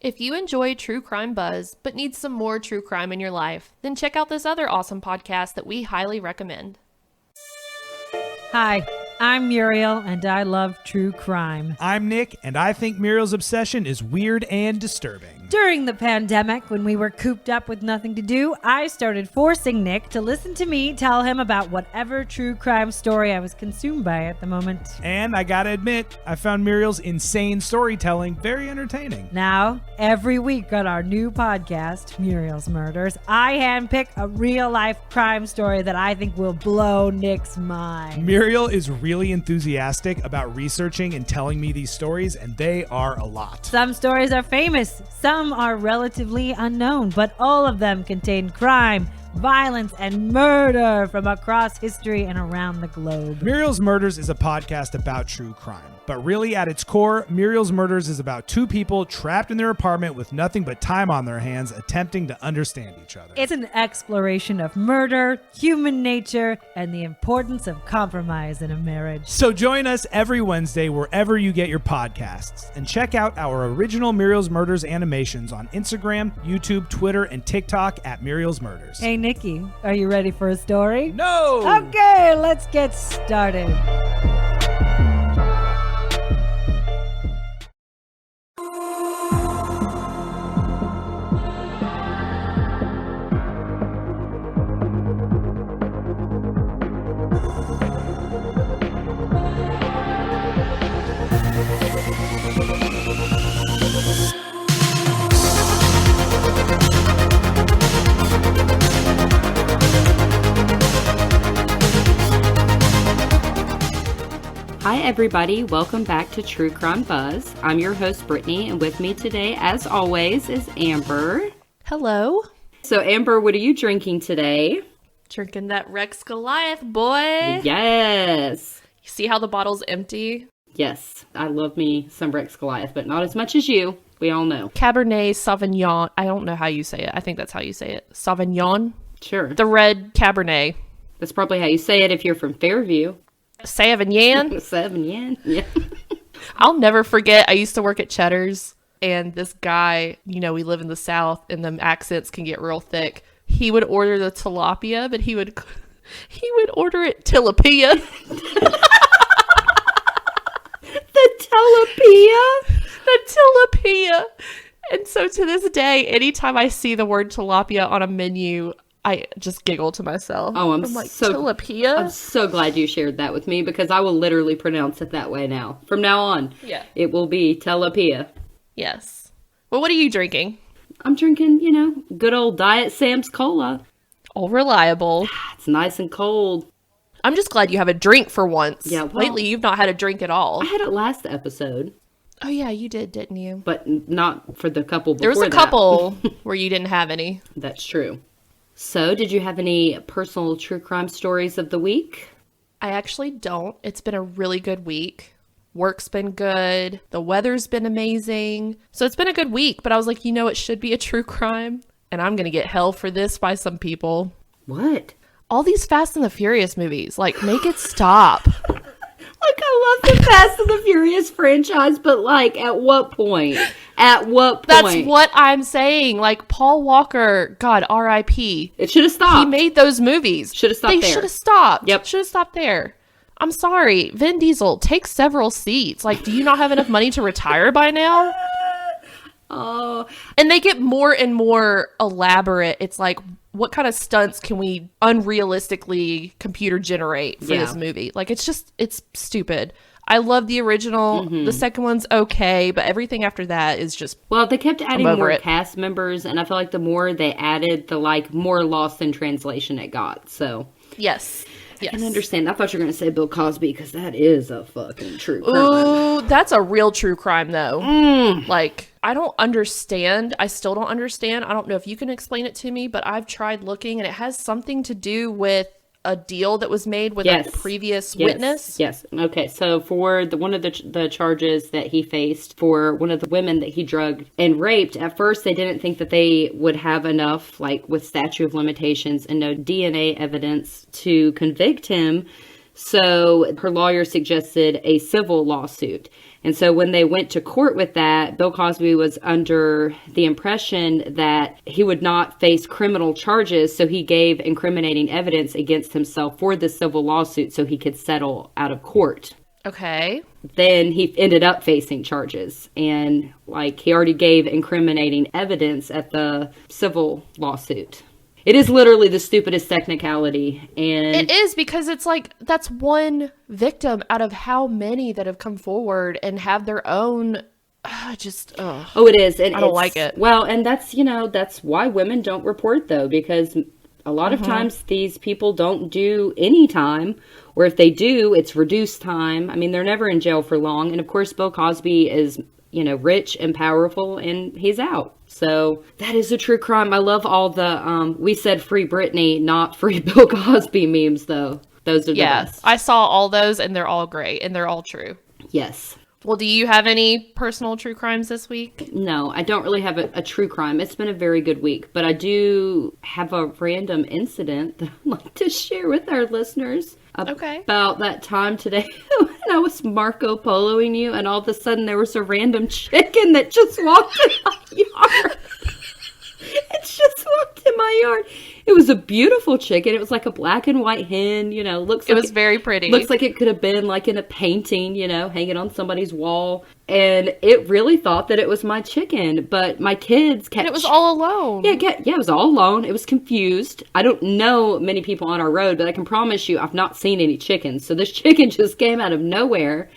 If you enjoy true crime buzz, but need some more true crime in your life, then check out this other awesome podcast that we highly recommend. Hi, I'm Muriel, and I love true crime. I'm Nick, and I think Muriel's obsession is weird and disturbing. During the pandemic, when we were cooped up with nothing to do, I started forcing Nick to listen to me tell him about whatever true crime story I was consumed by at the moment. And I gotta admit, I found Muriel's insane storytelling very entertaining. Now, every week on our new podcast, Muriel's Murders, I handpick a real-life crime story that I think will blow Nick's mind. Muriel is really enthusiastic about researching and telling me these stories, and they are a lot. Some stories are famous, some are relatively unknown, but all of them contain crime, violence, and murder from across history and around the globe. Muriel's Murders is a podcast about true crime. But really, at its core, Muriel's Murders is about two people trapped in their apartment with nothing but time on their hands, attempting to understand each other. It's an exploration of murder, human nature, and the importance of compromise in a marriage. So join us every Wednesday wherever you get your podcasts. And check out our original Muriel's Murders animations on Instagram, YouTube, Twitter, and TikTok at Muriel's Murders. Hey, Nikki, are you ready for a story? No! Okay, let's get started. Hi everybody, welcome back to True Crime Buzz. I'm your host Brittany, and with me today, as always, is Amber. Hello. So Amber, what are you drinking today? Drinking that Rex Goliath, boy. Yes. You see how the bottle's empty? Yes, I love me some Rex Goliath, but not as much as you. We all know. Cabernet Sauvignon. I don't know how you say it. I think that's how you say it. Sauvignon? Sure. The red Cabernet. That's probably how you say it if you're from Fairview. Sauvignon? Sauvignon, yeah. I'll never forget, I used to work at Cheddar's, and this guy, you know, we live in the South, and the accents can get real thick. He would order the tilapia, but he would order it tilapia. The tilapia? The tilapia. And so to this day, anytime I see the word tilapia on a menu, I just giggle to myself. Oh, I'm like, so tilapia? I'm so glad you shared that with me because I will literally pronounce it that way now. From now on, Yeah. It will be tilapia. Yes. Well, what are you drinking? I'm drinking, good old Diet Sam's Cola. All reliable. It's nice and cold. I'm just glad you have a drink for once. Yeah, well, lately you've not had a drink at all. I had it last episode. Oh yeah, you did, didn't you? But not for the couple before There was a that. couple where you didn't have any. That's true. So, did you have any personal true crime stories of the week? I actually don't. It's been a really good week. Work's been good. The weather's been amazing. So it's been a good week, but I was like, it should be a true crime. And I'm going to get hell for this by some people. What? All these Fast and the Furious movies, like, make it stop. Like, I love the Fast and the Furious franchise, but like, at what point? At what point? That's what I'm saying. Like, Paul Walker, God, R.I.P. It should have stopped. He made those movies. Should have stopped there. there. They should have stopped. Yep. Should have stopped there. I'm sorry. Vin Diesel, take several seats. Like, do you not have enough money to retire by now? Oh. And they get more and more elaborate. It's like, what kind of stunts can we unrealistically computer generate for this movie? Like, it's stupid. I love the original. Mm-hmm. The second one's okay, but everything after that is just... Well, they kept adding over more it. cast members, and I feel like the more they added, the more lost in translation it got. So Yes. I can understand. I thought you were going to say Bill Cosby, because that is a fucking true crime. Ooh, that's a real true crime, though. Like, I don't understand. I still don't understand. I don't know if you can explain it to me, but I've tried looking, and it has something to do with a deal that was made with a previous witness. Yes. Okay. So for one of the charges that he faced for one of the women that he drugged and raped, at first they didn't think that they would have enough, like with statute of limitations and no DNA evidence to convict him. So her lawyer suggested a civil lawsuit. And so when they went to court with that, Bill Cosby was under the impression that he would not face criminal charges, so he gave incriminating evidence against himself for the civil lawsuit so he could settle out of court. Okay. Then he ended up facing charges, and like he already gave incriminating evidence at the civil lawsuit. It is literally the stupidest technicality, and It is, because it's like, that's one victim out of how many that have come forward and have their own, oh, it is. And I don't like it. Well, and that's, that's why women don't report, though, because a lot of times these people don't do any time, or if they do, it's reduced time. I mean, they're never in jail for long. And of course, Bill Cosby is, rich and powerful, and he's out. So that is a true crime. I love all the, we said free Britney, not free Bill Cosby memes, though. Those are the best. I saw all those, and they're all great, and they're all true. Yes. Well, do you have any personal true crimes this week? No, I don't really have a true crime. It's been a very good week, but I do have a random incident that I'd like to share with our listeners. Okay. About that time today when I was Marco Poloing you, and all of a sudden there was a random chicken that just walked in my yard. It just walked in my yard. It was a beautiful chicken. It was like a black and white hen, It was very pretty. Looks like it could have been like in a painting, hanging on somebody's wall. And it really thought that it was my chicken, but my kids kept... And it was all alone. Yeah, it was all alone. It was confused. I don't know many people on our road, but I can promise you I've not seen any chickens. So this chicken just came out of nowhere.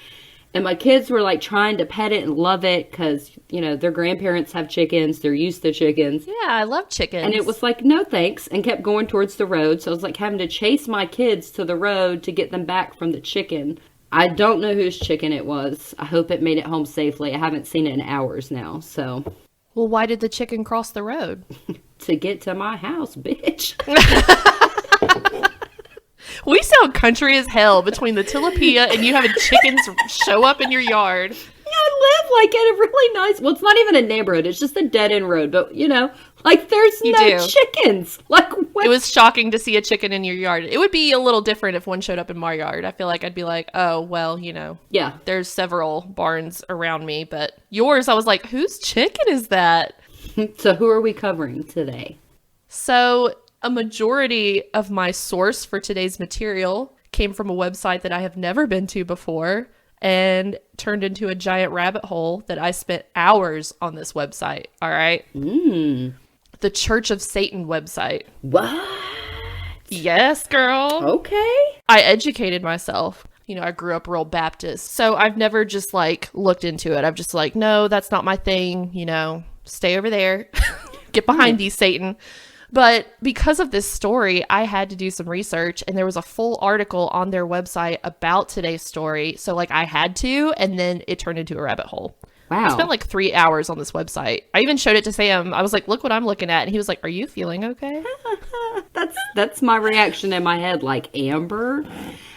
And my kids were like trying to pet it and love it because, their grandparents have chickens. They're used to chickens. Yeah, I love chickens. And it was like, no thanks, and kept going towards the road. So I was like having to chase my kids to the road to get them back from the chicken. I don't know whose chicken it was. I hope it made it home safely. I haven't seen it in hours now, so. Well, why did the chicken cross the road? To get to my house, bitch. We sound country as hell between the tilapia and you having chickens show up in your yard. Yeah, I live like in a really nice, well, it's not even a neighborhood. It's just a dead end road. But, there's no chickens. Like, what? It was shocking to see a chicken in your yard. It would be a little different if one showed up in my yard. I feel like I'd be like, oh, well, Yeah. There's several barns around me. But yours, I was like, whose chicken is that? So who are we covering today? So a majority of my source for today's material came from a website that I have never been to before and turned into a giant rabbit hole that I spent hours on this website. All right. The Church of Satan website. What? Yes, girl. Okay. I educated myself. I grew up real Baptist. So I've never just looked into it. I've just no, that's not my thing. Stay over there. Get behind these, Satan. But because of this story, I had to do some research, and there was a full article on their website about today's story. So I had to, and then it turned into a rabbit hole. Wow. I spent 3 hours on this website. I even showed it to Sam. I was like, look what I'm looking at. And he was like, are you feeling okay? That's my reaction in my head. Like, Amber?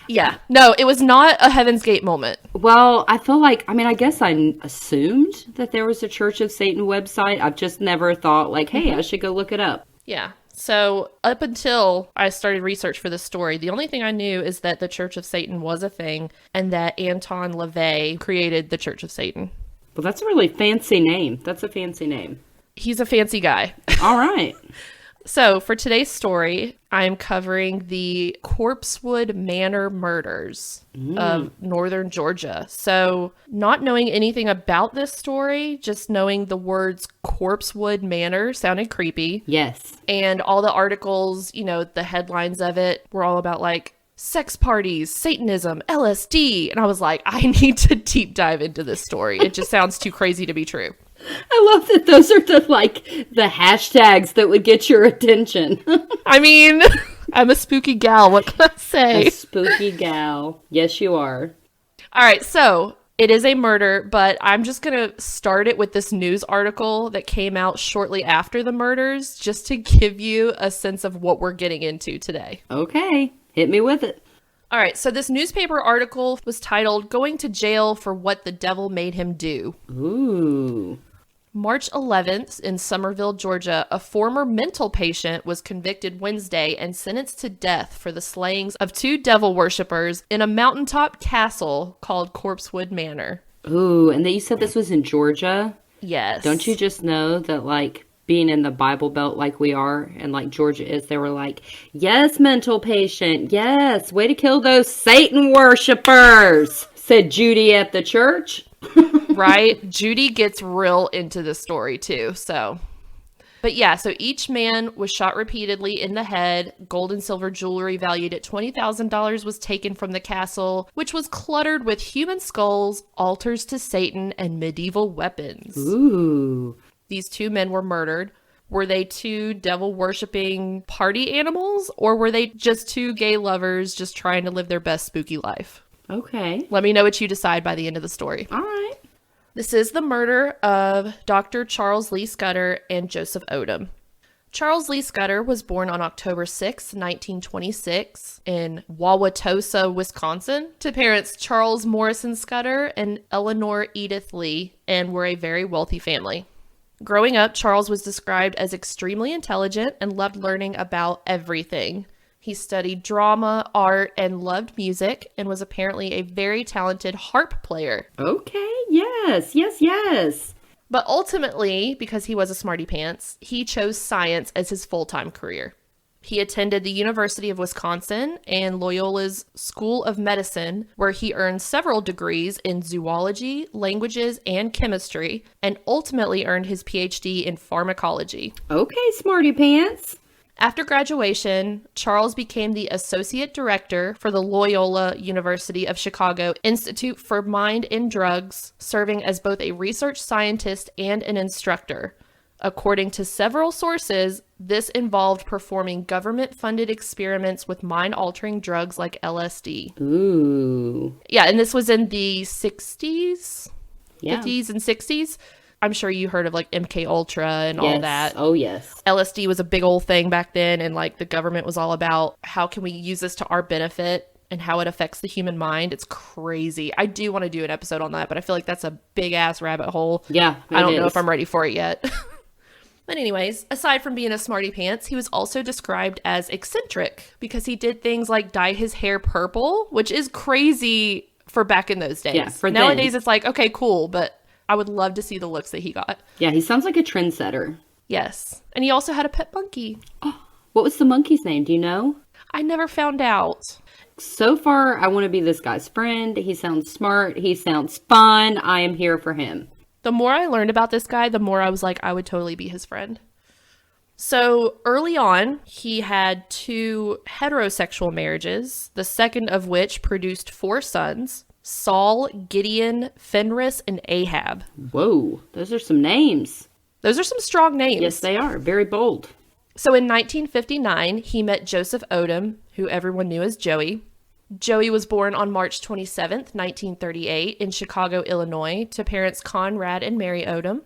Yeah. No, it was not a Heaven's Gate moment. Well, I feel like, I guess I assumed that there was a Church of Satan website. I've just never thought hey, I should go look it up. Yeah. So up until I started research for this story, the only thing I knew is that the Church of Satan was a thing and that Anton LaVey created the Church of Satan. Well, that's a really fancy name. That's a fancy name. He's a fancy guy. All right. So for today's story, I'm covering the Corpsewood Manor Murders of northern Georgia. So not knowing anything about this story, just knowing the words Corpsewood Manor sounded creepy. Yes. And all the articles, the headlines of it were all about sex parties, Satanism, LSD. And I was like, I need to deep dive into this story. It just sounds too crazy to be true. I love that those are the hashtags that would get your attention. I mean, I'm a spooky gal. What can I say? A spooky gal. Yes, you are. All right. So it is a murder, but I'm just going to start it with this news article that came out shortly after the murders, just to give you a sense of what we're getting into today. Okay. Hit me with it. All right. So this newspaper article was titled "Going to Jail for What the Devil Made Him Do." Ooh. March 11th in Summerville, Georgia, a former mental patient was convicted Wednesday and sentenced to death for the slayings of 2 devil worshippers in a mountaintop castle called Corpsewood Manor. Ooh, and then you said this was in Georgia? Yes. Don't you just know that, like, being in the Bible Belt like we are, and like Georgia is, they were like, yes, mental patient, yes, way to kill those Satan worshipers, said Judy at the church. Right? Judy gets real into the story too, so. But yeah, so each man was shot repeatedly in the head. Gold and silver jewelry valued at $20,000 was taken from the castle, which was cluttered with human skulls, altars to Satan, and medieval weapons. Ooh. These two men were murdered. Were they two devil-worshipping party animals, or were they just two gay lovers just trying to live their best spooky life? Okay. Let me know what you decide by the end of the story. All right. This is the murder of Dr. Charles Lee Scudder and Joseph Odom. Charles Lee Scudder was born on October 6, 1926 in Wauwatosa, Wisconsin, to parents Charles Morrison Scudder and Eleanor Edith Lee, and were a very wealthy family. Growing up, Charles was described as extremely intelligent and loved learning about everything. He studied drama, art, and loved music, and was apparently a very talented harp player. Okay, yes. But ultimately, because he was a smarty pants, he chose science as his full-time career. He attended the University of Wisconsin and Loyola's School of Medicine, where he earned several degrees in zoology, languages, and chemistry, and ultimately earned his PhD in pharmacology. Okay, smarty pants. After graduation, Charles became the associate director for the Loyola University of Chicago Institute for Mind and Drugs, serving as both a research scientist and an instructor. According to several sources, this involved performing government-funded experiments with mind-altering drugs like LSD. Ooh. Yeah, and this was in the 60s, Yeah. 50s and 60s. I'm sure you heard of like MK Ultra and all that. Oh, yes. LSD was a big old thing back then, and like the government was all about how can we use this to our benefit and how it affects the human mind. It's crazy. I do want to do an episode on that, but I feel like that's a big ass rabbit hole. Yeah, I don't know if I'm ready for it yet. But anyways, aside from being a smarty pants, he was also described as eccentric because he did things like dye his hair purple, which is crazy for back in those days. Yeah, for nowadays then. it's like, okay, cool, but I would love to see the looks that he got. Yeah, he sounds like a trendsetter. Yes. And he also had a pet monkey. What was the monkey's name? Do you know? I never found out. So far, I want to be this guy's friend. He sounds smart. He sounds fun. I am here for him. The more I learned about this guy, the more I was like, I would totally be his friend. So early on, he had 2 heterosexual marriages, the second of which produced 4 sons, Saul, Gideon, Fenris, and Ahab. Whoa, those are some names. Those are some strong names. Yes, they are. Very bold. So in 1959, he met Joseph Odom, who everyone knew as Joey. Joey was born on March 27th, 1938 in Chicago, Illinois, to parents Conrad and Mary Odom.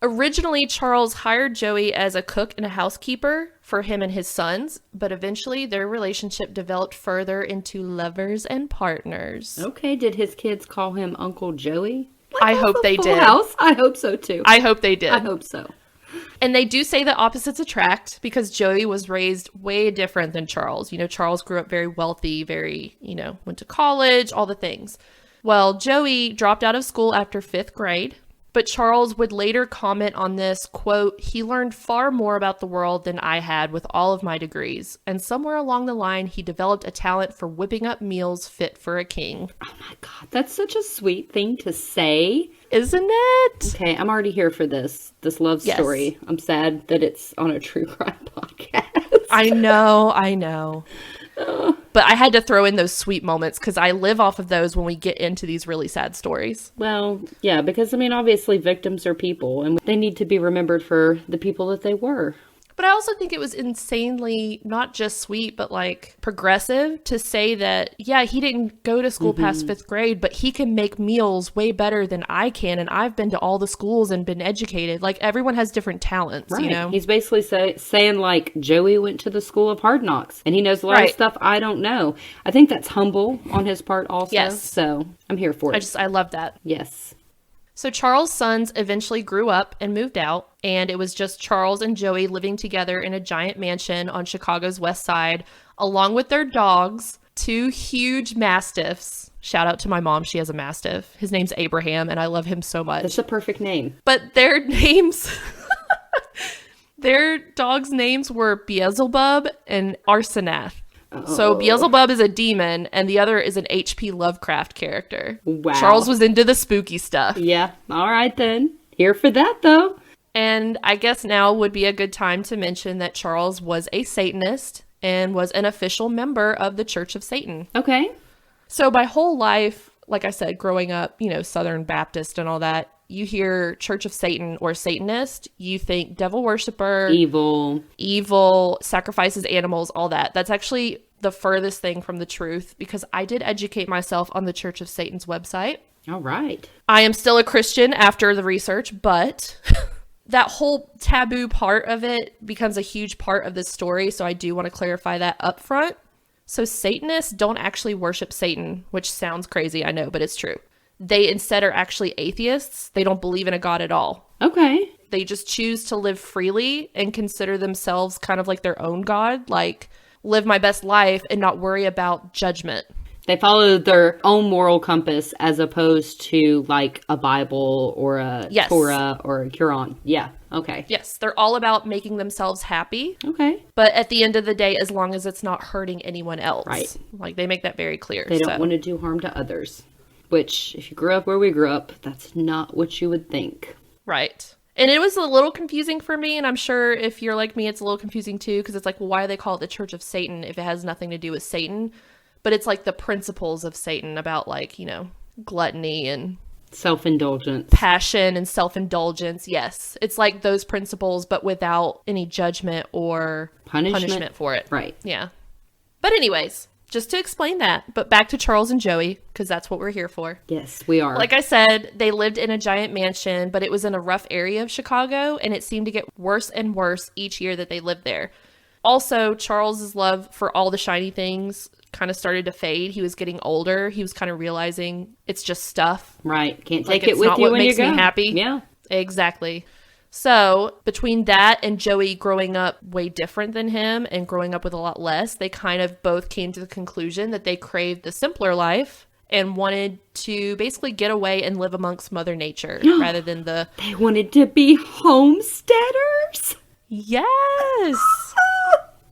Originally, Charles hired Joey as a cook and a housekeeper for him and his sons, but eventually their relationship developed further into lovers and partners. Okay, did his kids call him Uncle Joey? I hope they Full did. House? I hope so too. I hope they did. I hope so. And they do say that opposites attract because Joey was raised way different than Charles. You know, Charles grew up very wealthy, very, went to college, all the things. Well, Joey dropped out of school after 5th grade, but Charles would later comment on this, quote, "He learned far more about the world than I had with all of my degrees. And somewhere along the line, he developed a talent for whipping up meals fit for a king." Oh my God, that's such a sweet thing to say. Isn't it? Okay, I'm already here for this love story. I'm sad that it's on a true crime podcast. I know. But I had to throw in those sweet moments because I live off of those when we get into these really sad stories. Well, yeah, because obviously victims are people and they need to be remembered for the people that they were. But I also think it was insanely not just sweet, but like progressive to say that, yeah, he didn't go to school past 5th grade, but he can make meals way better than I can. And I've been to all the schools and been educated. Like everyone has different talents, Right. He's basically saying like Joey went to the school of hard knocks and he knows a lot of stuff I don't know. I think that's humble on his part also. Yes. So I'm here for it. I love that. Yes. So Charles' sons eventually grew up and moved out, and it was just Charles and Joey living together in a giant mansion on Chicago's west side, along with their dogs, 2 huge mastiffs. Shout out to my mom. She has a mastiff. His name's Abraham, and I love him so much. That's a perfect name. But their names, their dogs' names were Beelzebub and Arsanath. So Beelzebub is a demon, and the other is an H.P. Lovecraft character. Wow. Charles was into the spooky stuff. Yeah. All right, then. Here for that, though. And I guess now would be a good time to mention that Charles was a Satanist and was an official member of the Church of Satan. Okay. So my whole life, like I said, growing up, Southern Baptist and all that, you hear Church of Satan or Satanist, you think devil worshiper, evil, sacrifices animals, all that. That's actually the furthest thing from the truth, because I did educate myself on the Church of Satan's website. All right. I am still a Christian after the research, but that whole taboo part of it becomes a huge part of this story. So I do want to clarify that up front. So Satanists don't actually worship Satan, which sounds crazy, I know, but it's true. They instead are actually atheists. They don't believe in a god at all. Okay. They just choose to live freely and consider themselves kind of like their own god, like live my best life and not worry about judgment. They follow their own moral compass as opposed to like a Bible or a Torah or a Quran. Yeah. Okay. Yes. They're all about making themselves happy. Okay. But at the end of the day, as long as it's not hurting anyone else. Right. Like they make that very clear. They don't want to do harm to others. Which, if you grew up where we grew up, that's not what you would think. Right. And it was a little confusing for me, and I'm sure if you're like me, it's a little confusing too, because it's like, well, why do they call it the Church of Satan if it has nothing to do with Satan? But it's like the principles of Satan about like, gluttony and self-indulgence, passion and self-indulgence. Yes. It's like those principles, but without any judgment or punishment for it. Right. Yeah. But anyways, just to explain that, but back to Charles and Joey, because that's what we're here for. Yes, we are. Like I said, they lived in a giant mansion, but it was in a rough area of Chicago, and it seemed to get worse and worse each year that they lived there. Also, Charles's love for all the shiny things kind of started to fade. He was getting older. He was kind of realizing it's just stuff. Right. Can't Like, take it with you when you go. It's not what makes me happy. Yeah. Exactly. So between that and Joey growing up way different than him and growing up with a lot less, they kind of both came to the conclusion that they craved the simpler life and wanted to basically get away and live amongst Mother Nature rather than the... They wanted to be homesteaders? Yes!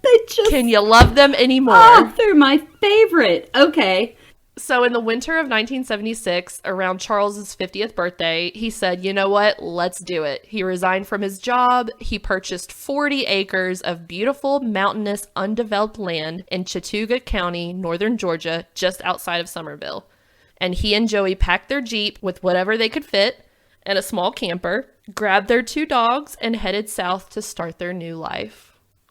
They just... Can you love them anymore? Oh, they're my favorite. Okay. So in the winter of 1976, around Charles's 50th birthday, he said, you know what, let's do it. He resigned from his job. He purchased 40 acres of beautiful, mountainous, undeveloped land in Chattooga County, northern Georgia, just outside of Somerville. And he and Joey packed their Jeep with whatever they could fit and a small camper, grabbed their 2 dogs, and headed south to start their new life.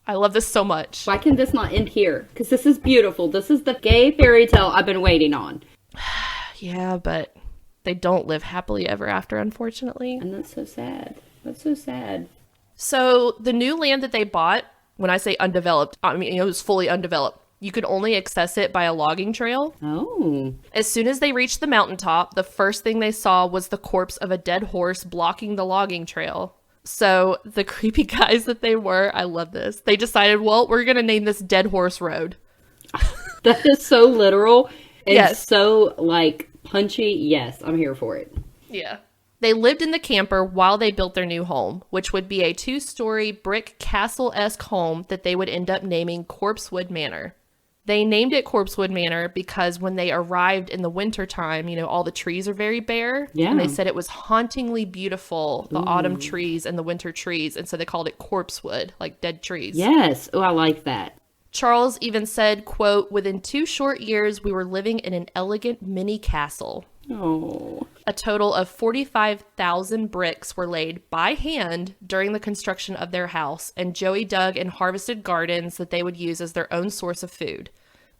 I love this so much. Why can this not end here? Because this is beautiful. This is the gay fairy tale I've been waiting on. Yeah, but they don't live happily ever after, unfortunately. And that's so sad. That's so sad. So the new land that they bought, when I say undeveloped, I mean, it was fully undeveloped. You could only access it by a logging trail. Oh. As soon as they reached the mountaintop, the first thing they saw was the corpse of a dead horse blocking the logging trail. So the creepy guys that they were, I love this. They decided, well, we're going to name this Dead Horse Road. That is so literal and yes. so like punchy. Yes, I'm here for it. Yeah. They lived in the camper while they built their new home, which would be a 2-story brick castle-esque home that they would end up naming Corpsewood Manor. They named it Corpsewood Manor because when they arrived in the wintertime, all the trees are very bare. Yeah. And they said it was hauntingly beautiful, the autumn trees and the winter trees. And so they called it Corpsewood, like dead trees. Yes. Oh, I like that. Charles even said, quote, within 2 short years, we were living in an elegant mini castle. Oh. A total of 45,000 bricks were laid by hand during the construction of their house, and Joey dug and harvested gardens that they would use as their own source of food.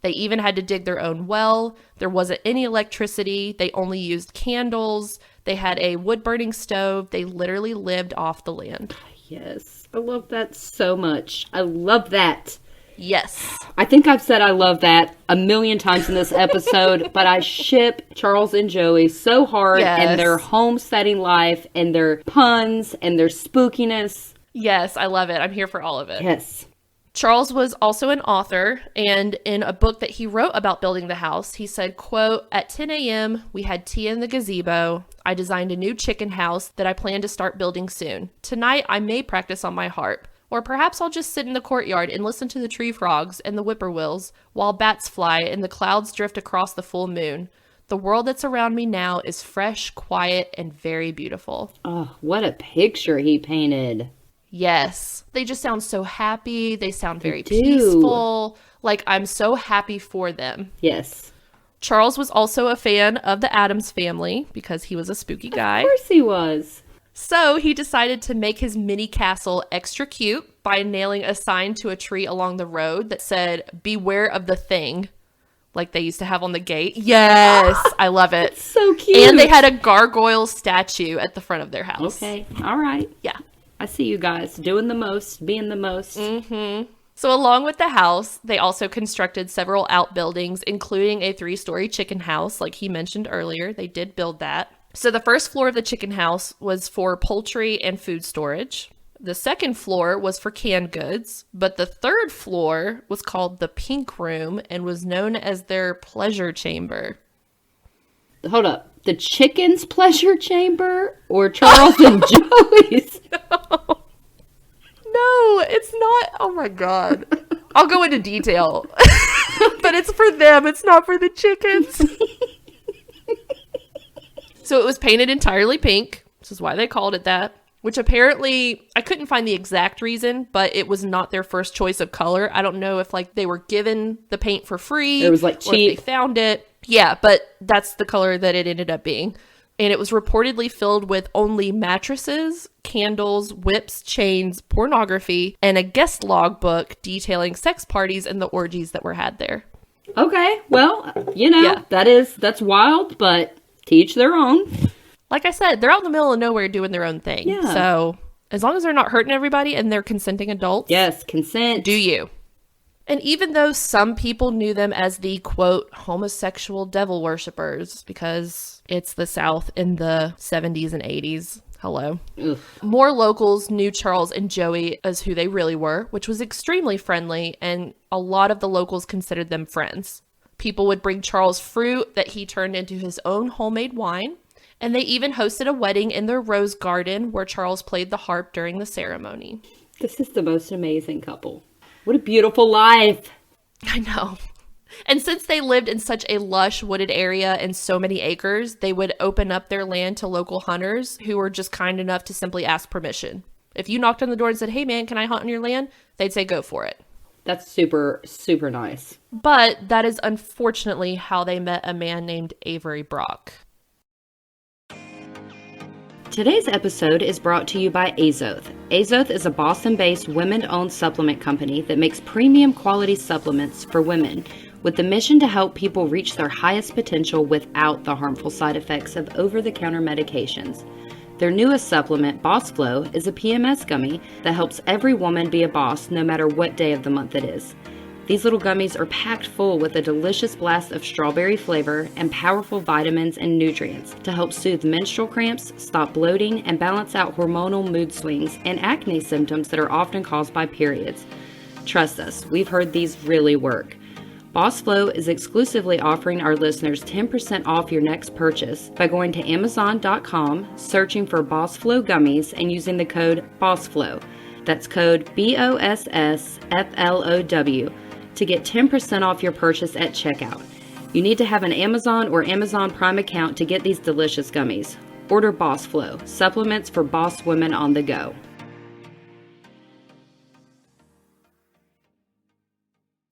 They even had to dig their own well. There wasn't any electricity. They only used candles. They had a wood-burning stove. They literally lived off the land. Yes. I love that so much. I love that. Yes. I think I've said I love that a million times in this episode, but I ship Charles and Joey so hard and their homesteading life and their puns and their spookiness. Yes, I love it. I'm here for all of it. Yes. Charles was also an author, and in a book that he wrote about building the house, he said, quote, "At 10 a.m., we had tea in the gazebo. I designed a new chicken house that I plan to start building soon. Tonight, I may practice on my harp, or perhaps I'll just sit in the courtyard and listen to the tree frogs and the whippoorwills while bats fly and the clouds drift across the full moon. The world that's around me now is fresh, quiet, and very beautiful." Oh, what a picture he painted. Yes. They just sound so happy. They sound very do. peaceful. Like, I'm so happy for them. Yes. Charles was also a fan of the Addams Family because he was a spooky guy. Of course he was. So he decided to make his mini castle extra cute by nailing a sign to a tree along the road that said, "Beware of the thing," like they used to have on the gate. Yes, I love it. It's so cute. And they had a gargoyle statue at the front of their house. Okay, all right. Yeah. I see you guys doing the most, being the most. So along with the house, they also constructed several outbuildings, including a 3-story chicken house, like he mentioned earlier. They did build that. So the first floor of the chicken house was for poultry and food storage. The second floor was for canned goods, but the third floor was called the Pink Room and was known as their pleasure chamber. Hold up. The chicken's pleasure chamber or Charles and Joey's? No, it's not. Oh my God. I'll go into detail. But it's for them. It's not for the chickens. So it was painted entirely pink. This is why they called it that. Which apparently, I couldn't find the exact reason, but it was not their first choice of color. I don't know if like they were given the paint for free. It was like or cheap. if they found it. Yeah, but that's the color that it ended up being. And it was reportedly filled with only mattresses, candles, whips, chains, pornography, and a guest logbook detailing sex parties and the orgies that were had there. Okay, well, you know, that's wild, but to each their own. Like I said, they're out in the middle of nowhere doing their own thing. Yeah. So as long as they're not hurting everybody and they're consenting adults. Yes, consent. Do you? And even though some people knew them as the, quote, homosexual devil worshippers, because it's the South in the 70s and 80s, hello. Ugh. More locals knew Charles and Joey as who they really were, which was extremely friendly, and a lot of the locals considered them friends. People would bring Charles fruit that he turned into his own homemade wine, and they even hosted a wedding in their rose garden where Charles played the harp during the ceremony. This is the most amazing couple. What a beautiful life. I know. And since they lived in such a lush wooded area and so many acres, they would open up their land to local hunters who were just kind enough to simply ask permission. If you knocked on the door and said, "Hey man, can I hunt on your land?" they'd say, "Go for it." That's super, super nice. But that is unfortunately how they met a man named Avery Brock. Today's episode is brought to you by AZOTH. AZOTH is a Boston-based women-owned supplement company that makes premium quality supplements for women with the mission to help people reach their highest potential without the harmful side effects of over-the-counter medications. Their newest supplement, Boss Flow, is a PMS gummy that helps every woman be a boss no matter what day of the month it is. These little gummies are packed full with a delicious blast of strawberry flavor and powerful vitamins and nutrients to help soothe menstrual cramps, stop bloating, and balance out hormonal mood swings and acne symptoms that are often caused by periods. Trust us, we've heard these really work. Boss Flow is exclusively offering our listeners 10% off your next purchase by going to Amazon.com, searching for Boss Flow gummies, and using the code BOSSFLOW. That's code BOSSFLOW. to get 10% off your purchase at checkout. You need to have an Amazon or Amazon Prime account to get these delicious gummies. Order Boss Flow, supplements for boss women on the go.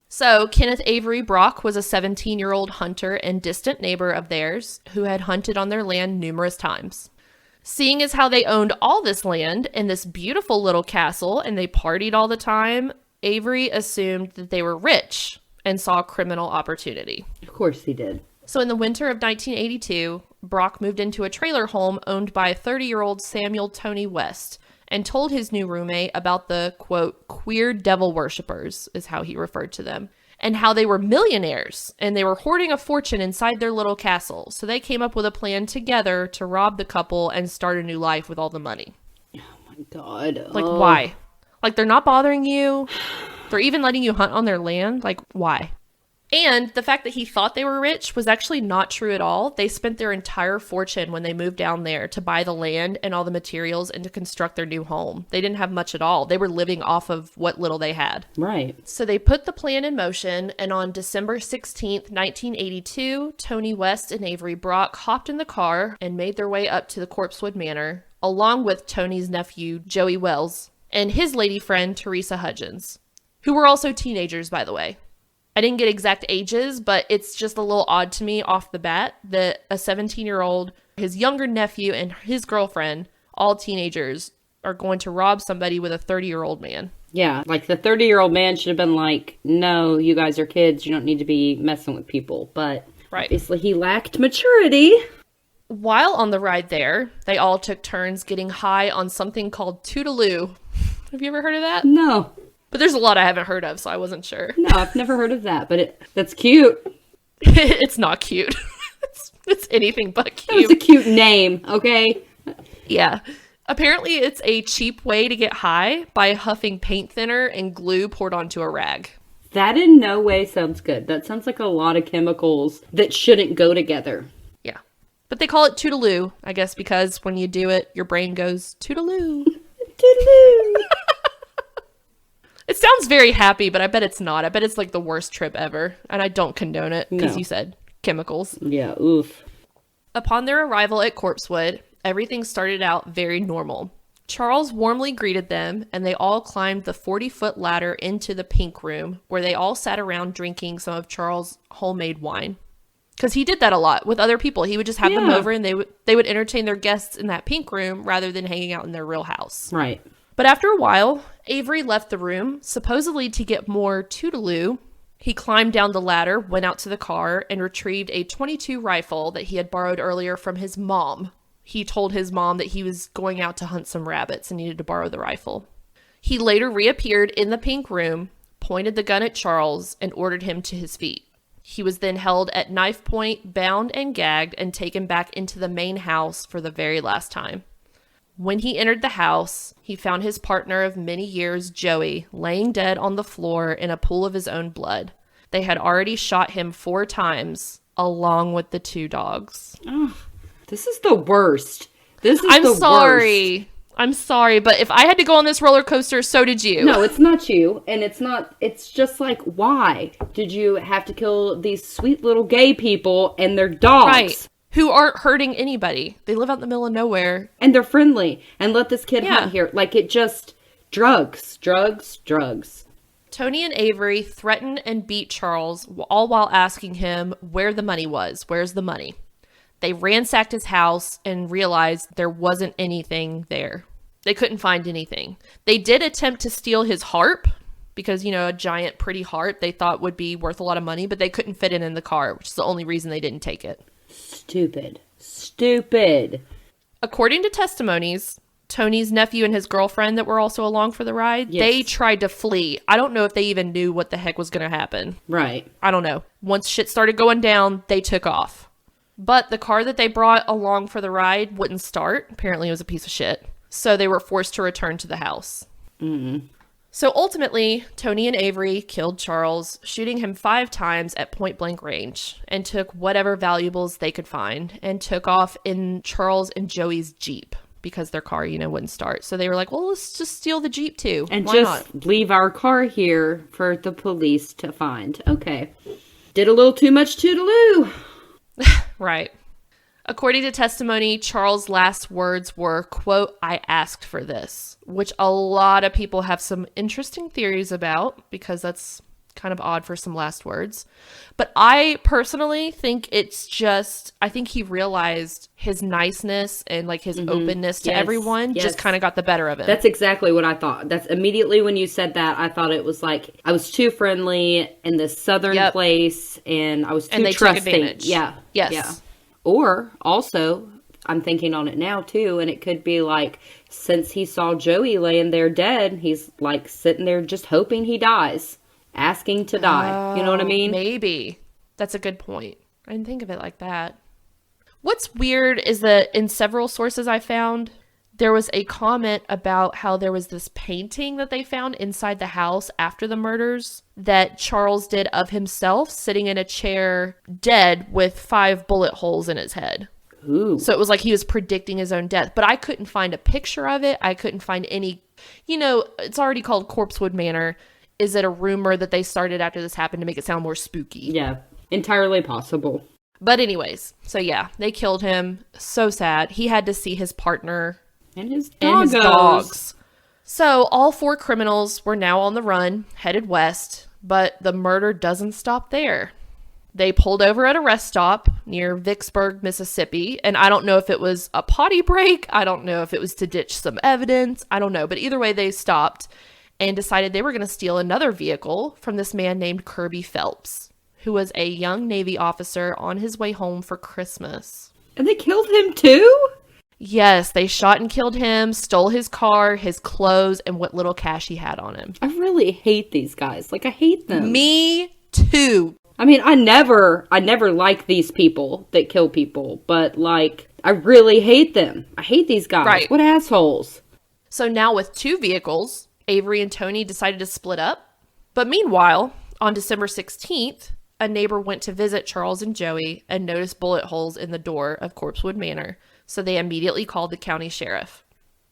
So, Kenneth Avery Brock was a 17-year-old hunter and distant neighbor of theirs who had hunted on their land numerous times. Seeing as how they owned all this land and this beautiful little castle and they partied all the time, Avery assumed that they were rich and saw criminal opportunity. Of course he did. So in the winter of 1982, Brock moved into a trailer home owned by 30-year-old Samuel Tony West and told his new roommate about the, quote, queer devil worshippers, is how he referred to them, and how they were millionaires and they were hoarding a fortune inside their little castle. So they came up with a plan together to rob the couple and start a new life with all the money. Oh my God. Like, why? Like, they're not bothering you. They're even letting you hunt on their land? Like, why? And the fact that he thought they were rich was actually not true at all. They spent their entire fortune when they moved down there to buy the land and all the materials and to construct their new home. They didn't have much at all. They were living off of what little they had. Right. So they put the plan in motion, and on December 16th, 1982, Tony West and Avery Brock hopped in the car and made their way up to the Corpsewood Manor, along with Tony's nephew, Joey Wells, and his lady friend, Teresa Hudgens, who were also teenagers, by the way. I didn't get exact ages, but it's just a little odd to me off the bat that a 17-year-old, his younger nephew, and his girlfriend, all teenagers, are going to rob somebody with a 30-year-old man. Yeah, like the 30-year-old man should have been like, no, you guys are kids. You don't need to be messing with people. But obviously he lacked maturity. While on the ride there, they all took turns getting high on something called Toodaloo. Have you ever heard of that? No. But there's a lot I haven't heard of, so I wasn't sure. No, I've never heard of that, but that's cute. It's not cute. It's anything but cute. That was a cute name, okay? Yeah. Apparently, it's a cheap way to get high by huffing paint thinner and glue poured onto a rag. That in no way sounds good. That sounds like a lot of chemicals that shouldn't go together. Yeah. But they call it Toodaloo, I guess, because when you do it, your brain goes Toodaloo. Toodaloo. It sounds very happy, but I bet it's not. I bet it's like the worst trip ever. And I don't condone it because you said chemicals. Yeah, oof. Upon their arrival at Corpsewood, everything started out very normal. Charles warmly greeted them, and they all climbed the 40-foot ladder into the pink room, where they all sat around drinking some of Charles' homemade wine. Because he did that a lot with other people. He would just have them over, and they would entertain their guests in that pink room rather than hanging out in their real house. Right. But after a while, Avery left the room, supposedly to get more Toodaloo. He climbed down the ladder, went out to the car, and retrieved a .22 rifle that he had borrowed earlier from his mom. He told his mom that he was going out to hunt some rabbits and needed to borrow the rifle. He later reappeared in the pink room, pointed the gun at Charles, and ordered him to his feet. He was then held at knife point, bound and gagged, and taken back into the main house for the very last time. When he entered the house, he found his partner of many years, Joey, laying dead on the floor in a pool of his own blood. They had already shot him 4 times, along with the 2 dogs. Oh, this is the worst. I'm sorry. I'm sorry, but if I had to go on this roller coaster, so did you. No, it's not you. And it's just like, why did you have to kill these sweet little gay people and their dogs? Right. Who aren't hurting anybody. They live out in the middle of nowhere. And they're friendly. And let this kid hunt here. Like, it just... Drugs. Tony and Avery threatened and beat Charles, all while asking him where the money was. Where's the money? They ransacked his house and realized there wasn't anything there. They couldn't find anything. They did attempt to steal his harp, because, you know, a giant pretty harp they thought would be worth a lot of money, but they couldn't fit it in the car, which is the only reason they didn't take it. Stupid. According to testimonies, Tony's nephew and his girlfriend that were also along for the ride, they tried to flee. I don't know if they even knew what the heck was going to happen. Right. I don't know. Once shit started going down, they took off. But the car that they brought along for the ride wouldn't start. Apparently it was a piece of shit. So they were forced to return to the house. So ultimately, Tony and Avery killed Charles, shooting him 5 times at point-blank range, and took whatever valuables they could find, and took off in Charles and Joey's Jeep, because their car, wouldn't start. So they were like, well, let's just steal the Jeep too. And why just not? Leave our car here for the police to find. Okay. Did a little too much toodaloo. Right. According to testimony, Charles' last words were, quote, "I asked for this," which a lot of people have some interesting theories about, because that's kind of odd for some last words. But I personally think I think he realized his niceness and like his openness to everyone just kind of got the better of him. That's exactly what I thought. That's immediately when you said that, I thought it was like, I was too friendly in this southern place, and I was too trusting. Took advantage. Yeah. Yes. Yeah. Or also, I'm thinking on it now too, and it could be like, since he saw Joey laying there dead, he's like sitting there just hoping he dies, asking to die. You know what I mean? Maybe. That's a good point. I didn't think of it like that. What's weird is that in several sources I found, There was a comment about how there was this painting that they found inside the house after the murders that Charles did of himself sitting in a chair dead with 5 bullet holes in his head. Ooh. So it was like he was predicting his own death. But I couldn't find a picture of it. I couldn't find any, it's already called Corpsewood Manor. Is it a rumor that they started after this happened to make it sound more spooky? Yeah, entirely possible. But anyways, so yeah, they killed him. So sad. He had to see his partner And his and his doggos. dogs. So all 4 criminals were now on the run, headed west, but the murder doesn't stop there. They pulled over at a rest stop near Vicksburg, Mississippi, and I don't know if it was a potty break. I don't know if it was to ditch some evidence. I don't know, but either way, they stopped and decided they were going to steal another vehicle from this man named Kirby Phelps, who was a young Navy officer on his way home for Christmas. And they killed him too? Yes, they shot and killed him, stole his car, his clothes, and what little cash he had on him. I really hate these guys. Like, I hate them. Me too. I mean, I never like these people that kill people, but like, I really hate them. I hate these guys. Right. What assholes. So now with 2 vehicles, Avery and Tony decided to split up. But meanwhile, on December 16th, a neighbor went to visit Charles and Joey and noticed bullet holes in the door of Corpsewood Manor. So they immediately called the county sheriff.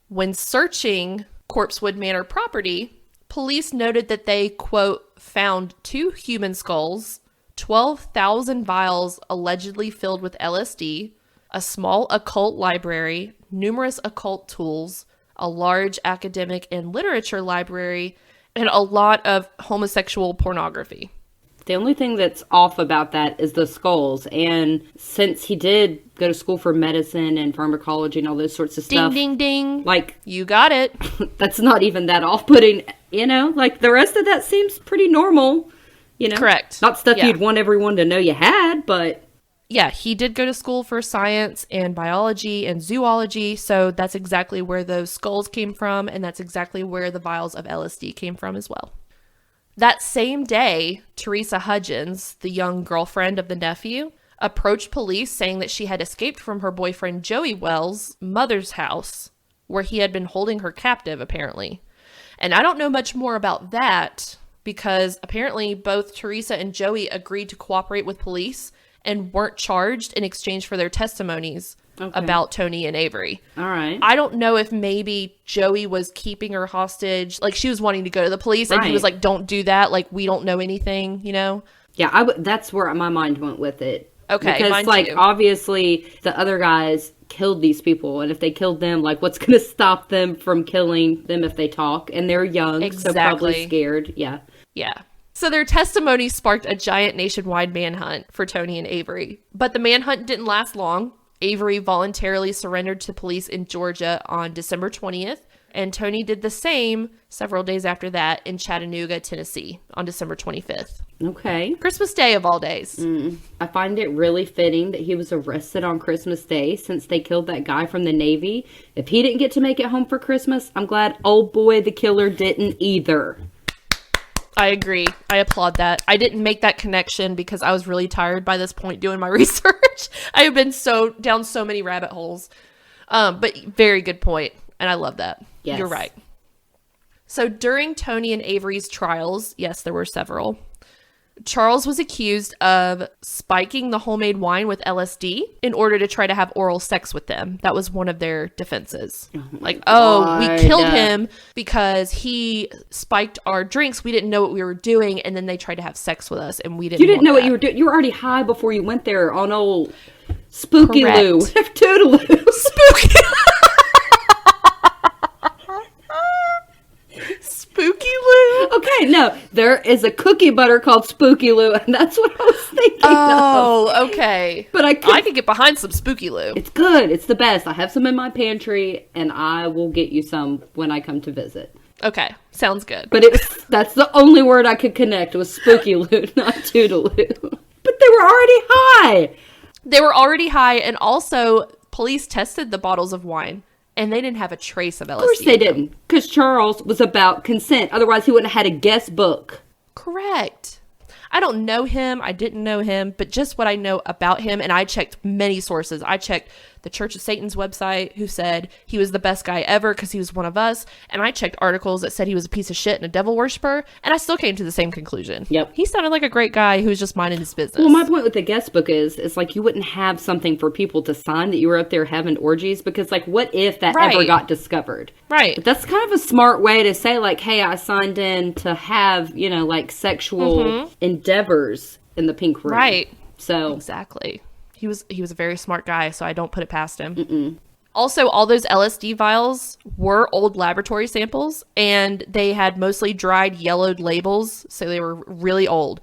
When searching Corpsewood Manor property, police noted that they, quote, found 2 human skulls, 12,000 vials allegedly filled with LSD, a small occult library, numerous occult tools, a large academic and literature library, and a lot of homosexual pornography. The only thing that's off about that is the skulls. And since he did go to school for medicine and pharmacology and all those sorts of stuff. Ding, ding, ding. Like, you got it. that's not even that off-putting, like the rest of that seems pretty normal, Correct. Not stuff Yeah. you'd want everyone to know you had, but Yeah, he did go to school for science and biology and zoology, so that's exactly where those skulls came from, and that's exactly where the vials of LSD came from as well. That same day, Teresa Hudgens, the young girlfriend of the nephew, approached police saying that she had escaped from her boyfriend Joey Wells' mother's house, where he had been holding her captive, apparently. And I don't know much more about that, because apparently both Teresa and Joey agreed to cooperate with police and weren't charged in exchange for their testimonies about Tony and Avery. all right. I don't know if maybe Joey was keeping her hostage. Like, she was wanting to go to the police, and he was like, don't do that. Like, we don't know anything, Yeah, that's where my mind went with it. Okay, because mine like too. obviously the other guys killed these people, and if they killed them, like what's going to stop them from killing them if they talk? And they're young, so probably Exactly. scared. Yeah. Yeah. So their testimony sparked a giant nationwide manhunt for Tony and Avery. But the manhunt didn't last long. Avery voluntarily surrendered to police in Georgia on December 20th, and Tony did the same several days after that in Chattanooga, Tennessee on December 25th. Okay. Christmas Day of all days. I find it really fitting that he was arrested on Christmas Day since they killed that guy from the Navy. If he didn't get to make it home for Christmas, I'm glad old boy the killer didn't either. I agree. I applaud that. I didn't make that connection because I was really tired by this point doing my research. I have been down so many rabbit holes. But very good point. And I love that. Yes. You're right. So during Tony and Avery's trials, yes, there were several, Charles was accused of spiking the homemade wine with LSD in order to try to have oral sex with them. That was one of their defenses. We killed him because he spiked our drinks. We didn't know what we were doing, and then they tried to have sex with us, and we didn't. You didn't know what that. you were doing. You were already high before you went there on old Spooky Correct. Lou. Toodaloo. Spooky. Spooky Lou. Okay, no, there is a cookie butter called Spooky Lou, and that's what I was thinking of. Oh, okay. But I could get behind some Spooky Lou. It's good. It's the best. I have some in my pantry, and I will get you some when I come to visit. Okay, sounds good. But that's the only word I could connect was Spooky Lou, not Toodaloo. But they were already high. They were already high, and also police tested the bottles of wine, and they didn't have a trace of LSD. Of course they didn't, because Charles was about consent. Otherwise, he wouldn't have had a guest book. Correct. I don't know him. I didn't know him, but just what I know about him, and I checked many sources. I checked the Church of Satan's website, who said he was the best guy ever because he was one of us. And I checked articles that said he was a piece of shit and a devil worshiper, and I still came to the same conclusion. Yep. He sounded like a great guy who was just minding his business. Well, my point with the guest book is like you wouldn't have something for people to sign that you were up there having orgies, because like what if that ever got discovered? Right. But that's kind of a smart way to say like, hey, I signed in to have, you know, like sexual endeavors in the pink room. Right. So exactly. He was a very smart guy, so I don't put it past him. Also, all those LSD vials were old laboratory samples, and they had mostly dried, yellowed labels, so they were really old.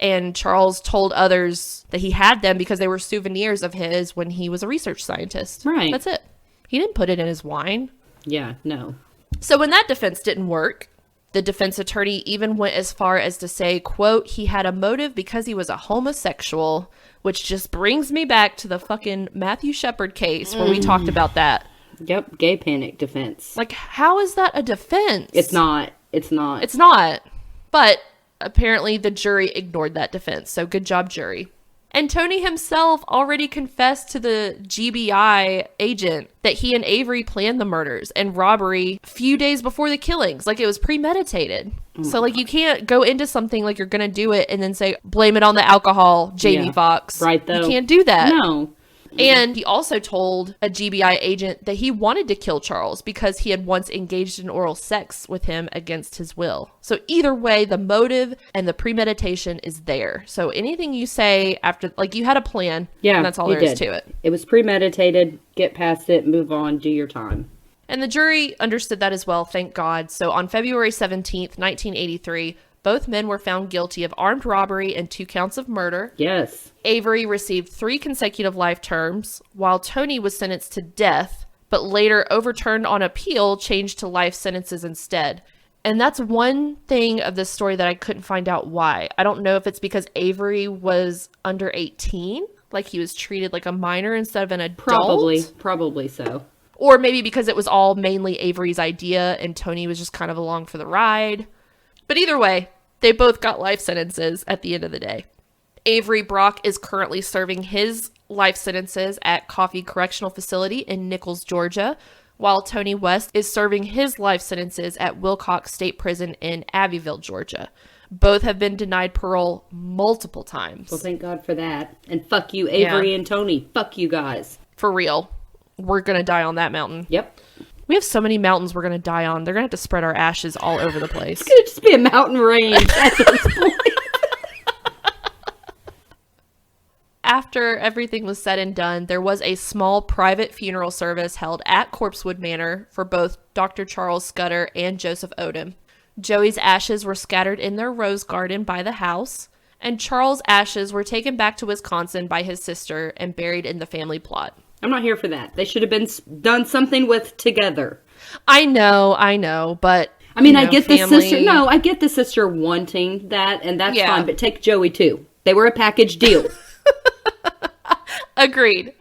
And Charles told others that he had them because they were souvenirs of his when he was a research scientist. Right. That's it. He didn't put it in his wine. Yeah, no. So when that defense didn't work, the defense attorney even went as far as to say, quote, he had a motive because he was a homosexual, which just brings me back to the fucking Matthew Shepard case where we talked about that. Yep, gay panic defense. Like, how is that a defense? It's not. It's not. It's not. But apparently the jury ignored that defense, so good job, jury. And Tony himself already confessed to the GBI agent that he and Avery planned the murders and robbery a few days before the killings. Like, it was premeditated. So, like, you can't go into something like you're going to do it and then say, blame it on the alcohol, Jamie Foxx. Right, though. You can't do that. No. And he also told a GBI agent that he wanted to kill Charles because he had once engaged in oral sex with him against his will. So either way, the motive and the premeditation is there. So anything you say after, like, you had a plan, and that's all there is to it. It was premeditated. Get past it, move on, do your time. And the jury understood that as well, thank God. So on February 17th, 1983, both men were found guilty of armed robbery and 2 counts of murder. Yes. Avery received 3 consecutive life terms, while Tony was sentenced to death, but later overturned on appeal, changed to life sentences instead. And that's one thing of this story that I couldn't find out why. I don't know if it's because Avery was under 18, like he was treated like a minor instead of an adult. Probably so. Or maybe because it was all mainly Avery's idea and Tony was just kind of along for the ride. But either way, they both got life sentences at the end of the day. Avery Brock is currently serving his life sentences at Coffee Correctional Facility in Nichols, Georgia, while Tony West is serving his life sentences at Wilcox State Prison in Abbeville, Georgia. Both have been denied parole multiple times. Well, thank God for that. And fuck you, Avery and Tony. Fuck you guys. For real. We're going to die on that mountain. Yep. We have so many mountains we're going to die on. They're going to have to spread our ashes all over the place. It's going to just be a mountain range at this point. After everything was said and done, there was a small private funeral service held at Corpsewood Manor for both Dr. Charles Scudder and Joseph Odom. Joey's ashes were scattered in their rose garden by the house, and Charles' ashes were taken back to Wisconsin by his sister and buried in the family plot. I'm not here for that. They should have been done something with together. I know, but I mean, I get the sister. No, I get the sister wanting that, and that's fine. But take Joey too. They were a package deal. Agreed.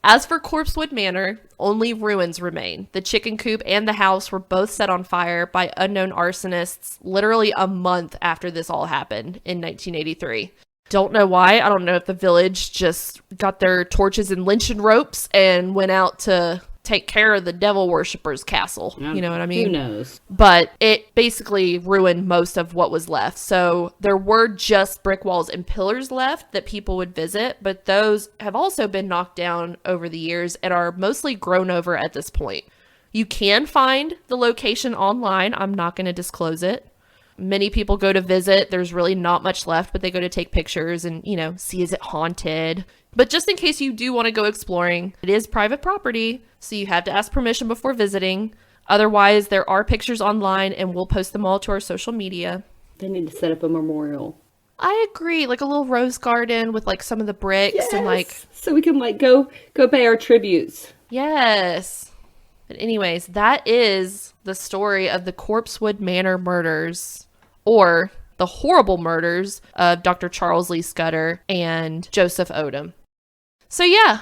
As for Corpsewood Manor, only ruins remain. The chicken coop and the house were both set on fire by unknown arsonists literally a month after this all happened in 1983. Don't know why. I don't know if the village just got their torches and lynching ropes and went out to take care of the devil worshippers' castle. You know what I mean? Who knows? But it basically ruined most of what was left. So there were just brick walls and pillars left that people would visit, but those have also been knocked down over the years and are mostly grown over at this point. You can find the location online. I'm not going to disclose it. Many people go to visit. There's really not much left, but they go to take pictures and, you know, see, is it haunted? But just in case you do want to go exploring, it is private property, so you have to ask permission before visiting. Otherwise, there are pictures online, and we'll post them all to our social media. They need to set up a memorial. I agree, like a little rose garden with like some of the bricks and like... So we can like go pay our tributes. Yes. But anyways, that is the story of the Corpsewood Manor Murders, or the horrible murders of Dr. Charles Lee Scudder and Joseph Odom. So yeah,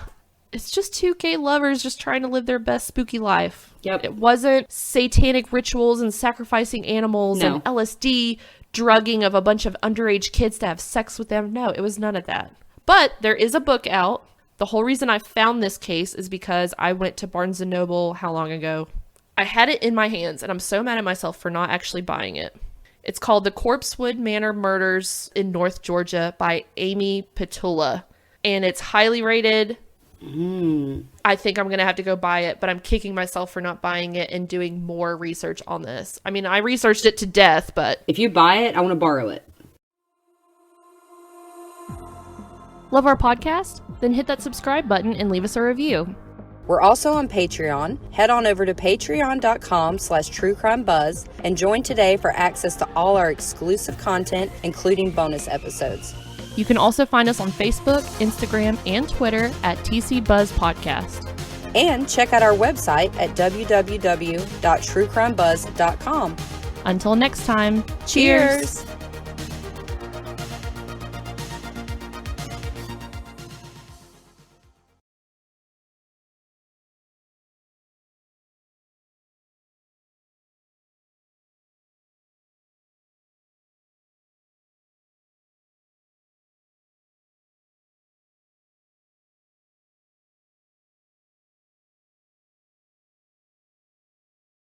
it's just 2 gay lovers just trying to live their best spooky life. Yep. It wasn't satanic rituals and sacrificing animals and LSD, drugging of a bunch of underage kids to have sex with them. No, it was none of that. But there is a book out The whole reason I found this case is because I went to Barnes & Noble how long ago? I had it in my hands, and I'm so mad at myself for not actually buying it. It's called The Corpsewood Manor Murders in North Georgia by Amy Petula, and it's highly rated. I think I'm going to have to go buy it, but I'm kicking myself for not buying it and doing more research on this. I mean, I researched it to death, but... If you buy it, I want to borrow it. Love our podcast? Then hit that subscribe button and leave us a review. We're also on Patreon. Head on over to patreon.com/truecrimebuzz and join today for access to all our exclusive content, including bonus episodes. You can also find us on Facebook, Instagram, and Twitter at TC Buzz Podcast. And check out our website at www.truecrimebuzz.com. Until next time, Cheers!